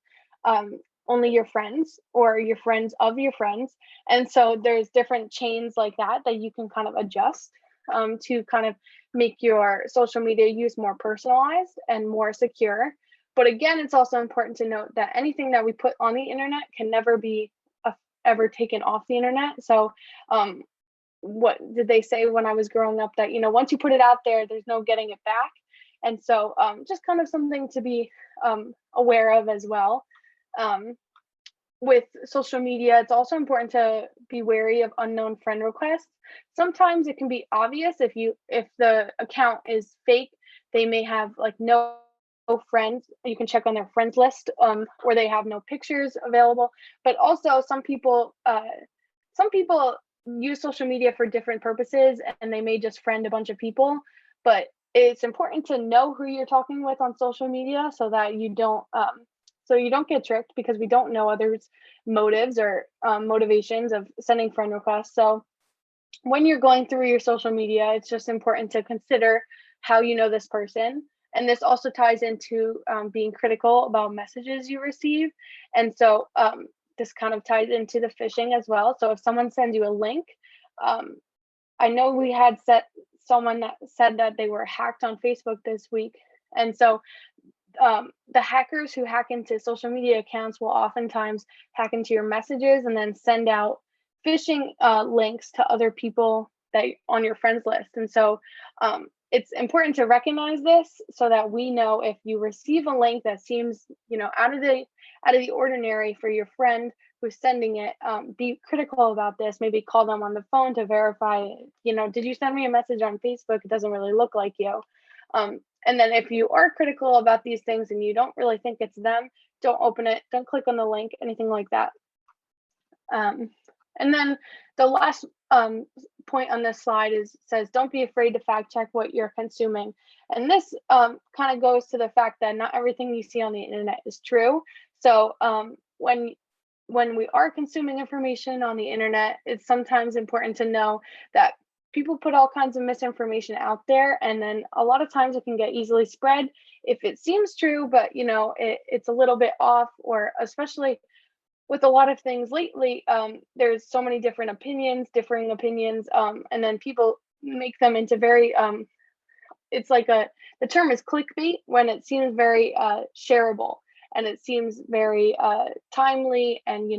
your friends or your friends of your friends. And so there's different chains like that you can kind of adjust to kind of make your social media use more personalized and more secure. But again, it's also important to note that anything that we put on the internet can never be ever taken off the internet. So what did they say when I was growing up, that once you put it out there, there's no getting it back. And so just kind of something to be aware of as well. With social media, it's also important to be wary of unknown friend requests. Sometimes it can be obvious if the account is fake. They may have like no friends. You can check on their friends list, or they have no pictures available. But also some people use social media for different purposes, and they may just friend a bunch of people. But it's important to know who you're talking with on social media so that you don't get tricked, because we don't know others' motives or motivations of sending friend requests. So when you're going through your social media, it's just important to consider how you know this person. And this also ties into being critical about messages you receive. And so this kind of ties into the phishing as well. So if someone sends you a link, I know we had someone that said that they were hacked on Facebook this week. And so the hackers who hack into social media accounts will oftentimes hack into your messages and then send out phishing links to other people that on your friends list. And so it's important to recognize this so that we know if you receive a link that seems, out of the ordinary for your friend who's sending it. Be critical about this. Maybe call them on the phone to verify, did you send me a message on Facebook? It doesn't really look like you. And then if you are critical about these things and you don't really think it's them, don't open it, don't click on the link, anything like that. And then the last point on this slide says, don't be afraid to fact check what you're consuming. And this kind of goes to the fact that not everything you see on the internet is true. So when we are consuming information on the internet, it's sometimes important to know that people put all kinds of misinformation out there, and then a lot of times it can get easily spread if it seems true, but it's a little bit off, or especially with a lot of things lately, there's so many different differing opinions, and then people make them into very, it's like the term is clickbait when it seems very shareable, and it seems very timely, and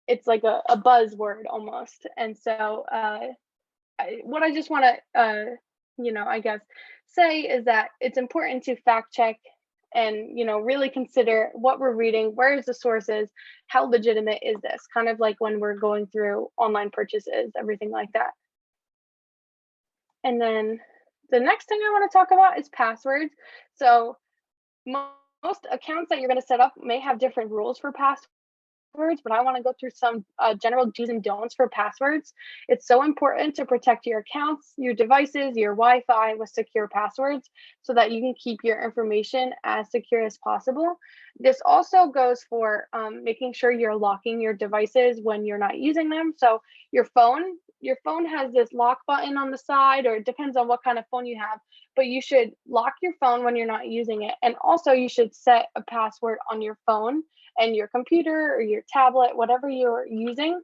it's like a buzzword almost. And so what I just want to I guess say is that it's important to fact check and really consider what we're reading, where's the sources, how legitimate is this, kind of like when we're going through online purchases, everything like that. And then the next thing I want to talk about is passwords. So most accounts that you're going to set up may have different rules for passwords, but I want to go through some general do's and don'ts for passwords. It's so important to protect your accounts, your devices, your Wi-Fi with secure passwords so that you can keep your information as secure as possible. This also goes for making sure you're locking your devices when you're not using them. So your phone, your phone has this lock button on the side, or it depends on what kind of phone you have, but you should lock your phone when you're not using it. And also you should set a password on your phone and your computer or your tablet, whatever you're using.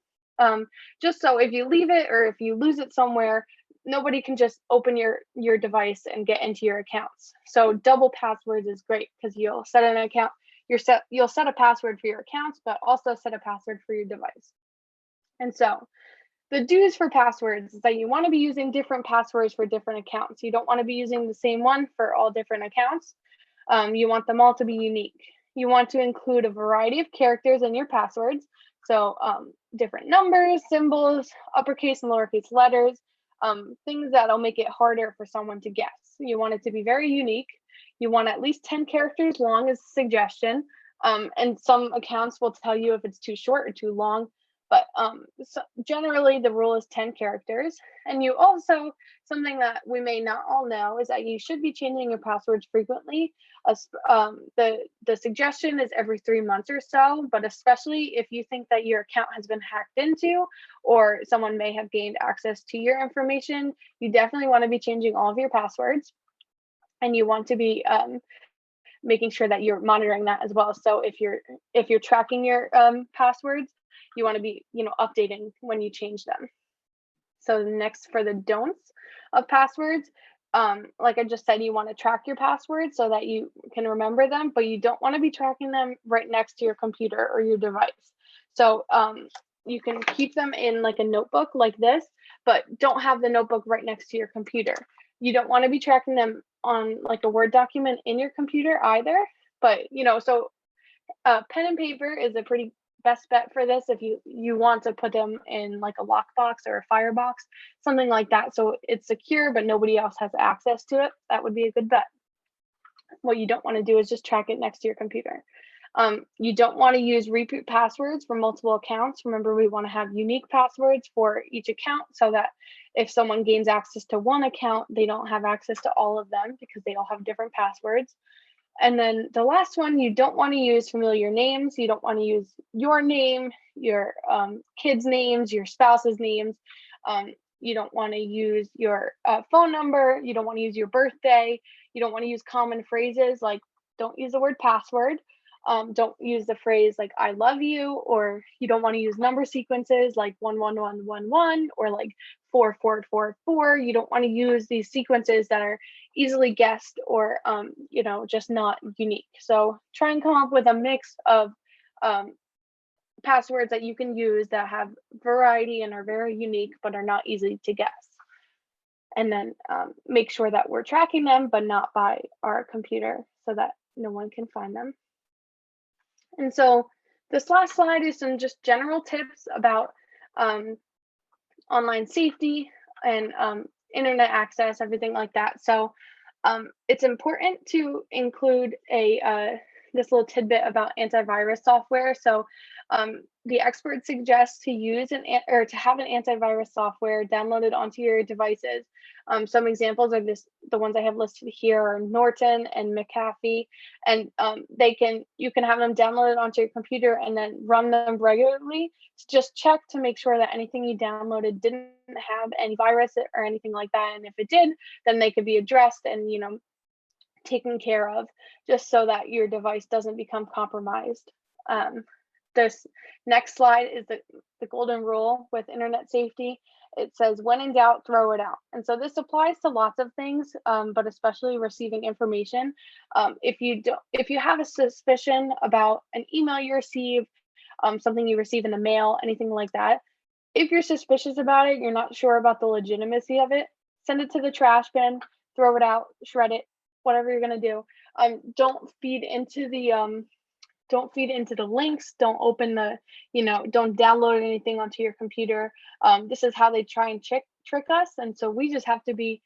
Just so if you leave it or if you lose it somewhere, nobody can just open your device and get into your accounts. So double passwords is great because you'll set an account, you'll set a password for your accounts, but also set a password for your device. And so the do's for passwords is that you want to be using different passwords for different accounts. You don't want to be using the same one for all different accounts. You want them all to be unique. You want to include a variety of characters in your passwords. So different numbers, symbols, uppercase and lowercase letters, things that'll make it harder for someone to guess. You want it to be very unique. You want at least 10 characters long as a suggestion. And some accounts will tell you if it's too short or too long. But so generally the rule is 10 characters. And you also, something that we may not all know is that you should be changing your passwords frequently. The suggestion is every 3 months or so, but especially if you think that your account has been hacked into or someone may have gained access to your information, you definitely want to be changing all of your passwords. And you want to be making sure that you're monitoring that as well. So if you're tracking your passwords, you want to be, updating when you change them. So next, for the don'ts of passwords, like I just said, you want to track your passwords so that you can remember them, but you don't want to be tracking them right next to your computer or your device. So you can keep them in like a notebook like this, but don't have the notebook right next to your computer. You don't want to be tracking them on like a Word document in your computer either. But so pen and paper is a pretty best bet for this if you want to put them in like a lockbox or a firebox, something like that, so it's secure but nobody else has access to it. That would be a good bet. What you don't want to do is just track it next to your computer. You don't want to use repeat passwords for multiple accounts. Remember, we want to have unique passwords for each account so that if someone gains access to one account, they don't have access to all of them because they all have different passwords. And then the last one, you don't want to use familiar names. You don't want to use your name, your kids' names, your spouse's names. You don't want to use your phone number. You don't want to use your birthday. You don't want to use common phrases like don't use the word password. Don't use the phrase like I love you, or you don't want to use number sequences like 11111 or like 4444. You don't want to use these sequences that are easily guessed or just not unique. So try and come up with a mix of passwords that you can use that have variety and are very unique but are not easy to guess. And then make sure that we're tracking them but not by our computer so that no one can find them. And so this last slide is some just general tips about online safety and internet access, everything like that. So it's important to include this little tidbit about antivirus software. So the experts suggest to use to have an antivirus software downloaded onto your devices. Some examples are the ones I have listed here are Norton and McAfee, and you can have them downloaded onto your computer and then run them regularly. Just check to make sure that anything you downloaded didn't have any virus or anything like that, and if it did, then they could be addressed and taken care of, just so that your device doesn't become compromised. This next slide is the golden rule with internet safety. It says, when in doubt, throw it out. And so this applies to lots of things, but especially receiving information. If you have a suspicion about an email you receive, something you receive in the mail, anything like that, if you're suspicious about it, you're not sure about the legitimacy of it, send it to the trash bin, throw it out, shred it, whatever you're going to do. Don't feed into the links. Don't open don't download anything onto your computer. This is how they try and trick us. And so we just have to be,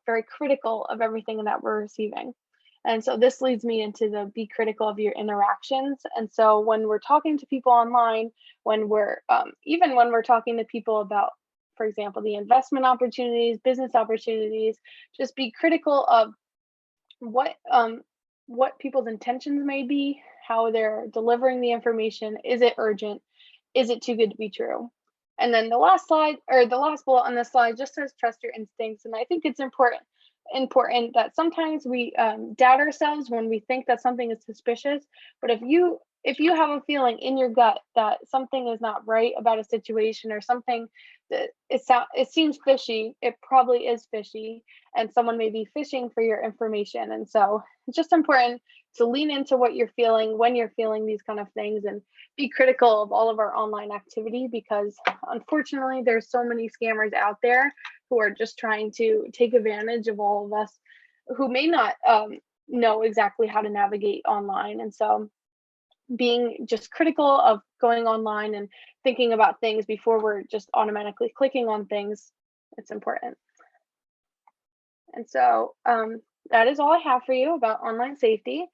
very critical of everything that we're receiving. And so this leads me into the be critical of your interactions. And so when we're talking to people online, even when we're talking to people about, for example, the investment opportunities, business opportunities, just be critical of what people's intentions may be, how they're delivering the information. Is it urgent? Is it too good to be true? And then the last slide, or the last bullet on this slide, just says trust your instincts. And I think it's important that sometimes we doubt ourselves when we think that something is suspicious. But if you have a feeling in your gut that something is not right about a situation, or something that it seems fishy, it probably is fishy, and someone may be fishing for your information. And so it's just important to lean into what you're feeling when you're feeling these kind of things, and be critical of all of our online activity, because unfortunately there's so many scammers out there who are just trying to take advantage of all of us who may not know exactly how to navigate online. And so being just critical of going online and thinking about things before we're just automatically clicking on things, it's important. And so that is all I have for you about online safety.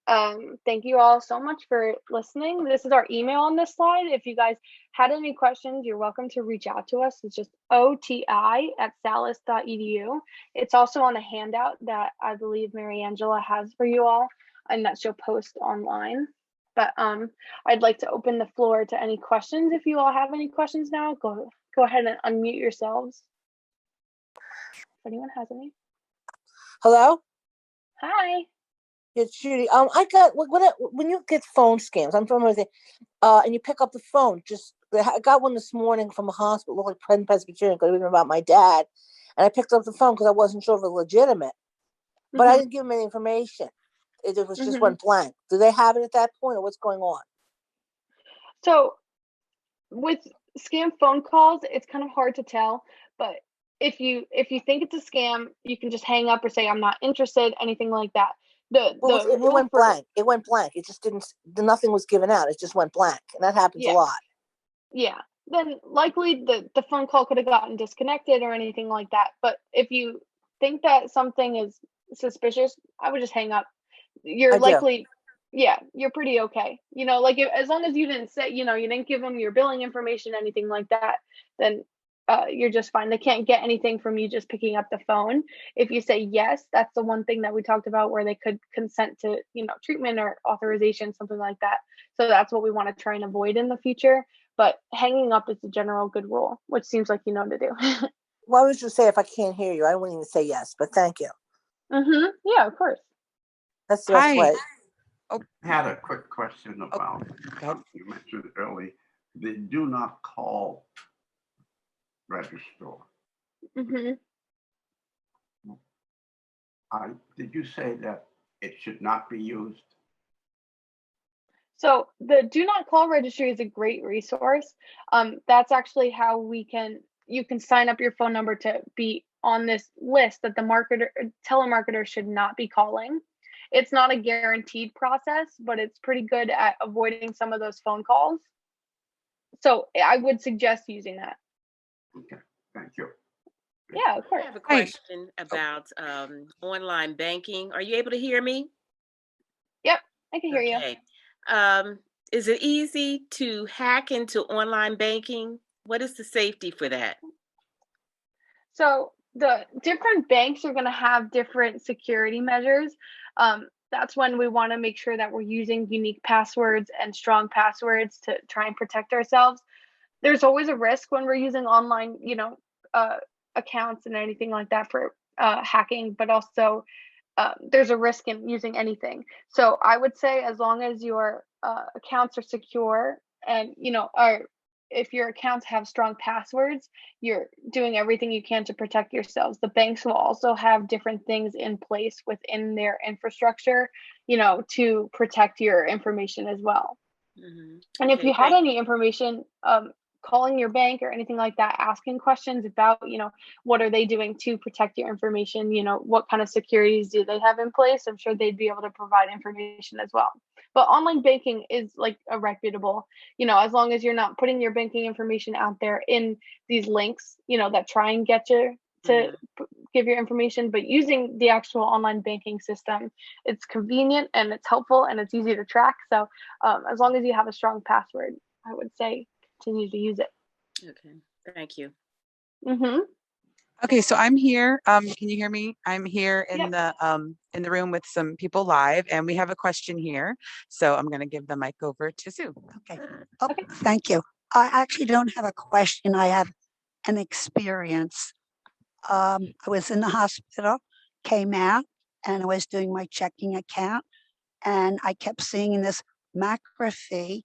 Thank you all so much for listening. This is our email on this slide. If you guys had any questions, you're welcome to reach out to us. It's just oti@salus.edu. It's also on a handout that I believe Mary Angela has for you all, and that she'll post online. But I'd like to open the floor to any questions. If you all have any questions now, go ahead and unmute yourselves. If anyone has any. Hello? Hi. It's Judy. I got when you get phone scams, I'm familiar with it, and you pick up the phone. I got one this morning from a hospital, looked like Presbyterian, could have been about my dad, and I picked up the phone because I wasn't sure if it was legitimate, but I didn't give them any information. It was just went blank. Do they have it at that point, or what's going on? So with scam phone calls, it's kind of hard to tell, but if you think it's a scam, you can just hang up or say I'm not interested, anything like that. It went blank. It went blank. It just didn't. Nothing was given out. It just went blank, and that happens a lot. Yeah. Then likely the phone call could have gotten disconnected or anything like that. But if you think that something is suspicious, I would just hang up. You're likely, you're pretty okay. Like as long as you didn't say, you didn't give them your billing information, anything like that, then you're just fine. They can't get anything from you just picking up the phone. If you say yes, that's the one thing that we talked about, where they could consent to, treatment or authorization, something like that. So that's what we want to try and avoid in the future. But hanging up is the general good rule, which seems like you know to do. Well, I was just say if I can't hear you, I wouldn't even say yes, but thank you. Yeah, of course. That's the best way. I had a quick question about, you mentioned earlier, the do not call register. Did you say that it should not be used? So the do not call registry is a great resource. That's actually how you can sign up your phone number to be on this list that the telemarketer should not be calling. It's not a guaranteed process, but it's pretty good at avoiding some of those phone calls. So I would suggest using that. Okay, thank you. Yeah, of course. I have a question about online banking. Are you able to hear me? Yep, I can hear you. Is it easy to hack into online banking? What is the safety for that? So the different banks are going to have different security measures. That's when we want to make sure that we're using unique passwords and strong passwords to try and protect ourselves. There's always a risk when we're using online, accounts and anything like that for hacking, but also there's a risk in using anything. So I would say as long as your accounts are secure and, if your accounts have strong passwords, you're doing everything you can to protect yourselves. The banks will also have different things in place within their infrastructure, to protect your information as well. And if you had any information, calling your bank or anything like that, asking questions about, what are they doing to protect your information? What kind of securities do they have in place? I'm sure they'd be able to provide information as well. But online banking is like a reputable, as long as you're not putting your banking information out there in these links, that try and get you to give your information, but using the actual online banking system, it's convenient and it's helpful and it's easy to track. So as long as you have a strong password, I would say continue to use it. Okay, thank you. Okay, so I'm here. Can you hear me? I'm here in the room with some people live, and we have a question here. So I'm going to give the mic over to Sue. Okay. Thank you. I actually don't have a question. I have an experience. I was in the hospital, came out, and I was doing my checking account, and I kept seeing this McAfee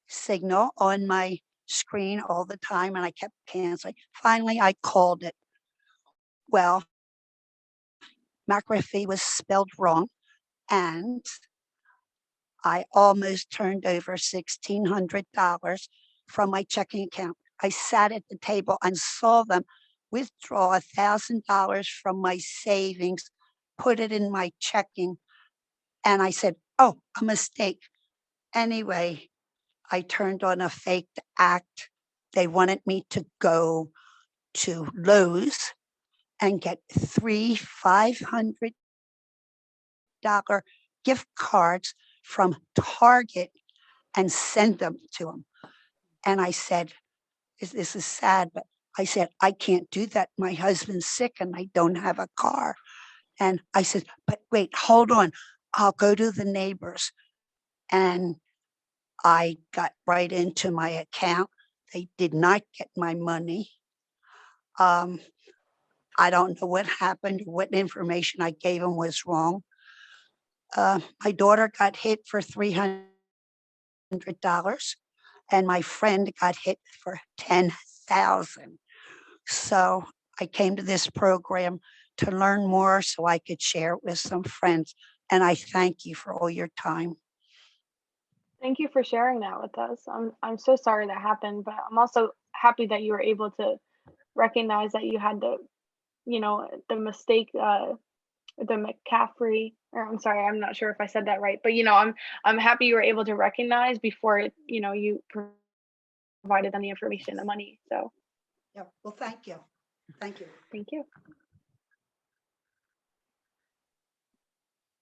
signal on my screen all the time, and I kept canceling. Finally, I called it. Well, McAfee was spelled wrong, and I almost turned over $1,600 from my checking account. I sat at the table and saw them withdraw $1,000 from my savings, put it in my checking, and I said, "Oh, a mistake." Anyway, I turned on a faked act. They wanted me to go to Lowe's and get 3 $500 gift cards from Target and send them to them. And I said, this is sad, but I said, I can't do that. My husband's sick and I don't have a car. And I said, but wait, hold on. I'll go to the neighbors. And I got right into my account. They did not get my money. I don't know what happened, what information I gave them was wrong. My daughter got hit for $300 and my friend got hit for $10,000. So I came to this program to learn more so I could share it with some friends. And I thank you for all your time. Thank you for sharing that with us. I'm so sorry that happened, but I'm also happy that you were able to recognize that you had the, the mistake, the McCaffrey, or I'm sorry, I'm not sure if I said that right, but I'm happy you were able to recognize before it, you provided them the information, the money. So Yeah, well, thank you. Thank you. thank you.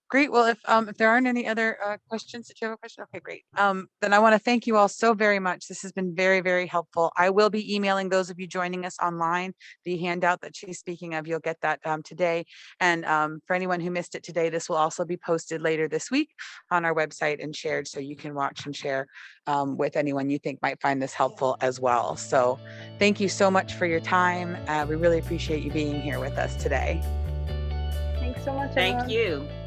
Great. Well, if there aren't any other questions, did you have a question? Okay, great. Then I want to thank you all so very much. This has been very, very helpful. I will be emailing those of you joining us online the handout that she's speaking of. You'll get that today. And for anyone who missed it today, this will also be posted later this week on our website and shared so you can watch and share with anyone you think might find this helpful as well. So thank you so much for your time. We really appreciate you being here with us today. Thanks so much, Thank everyone. you.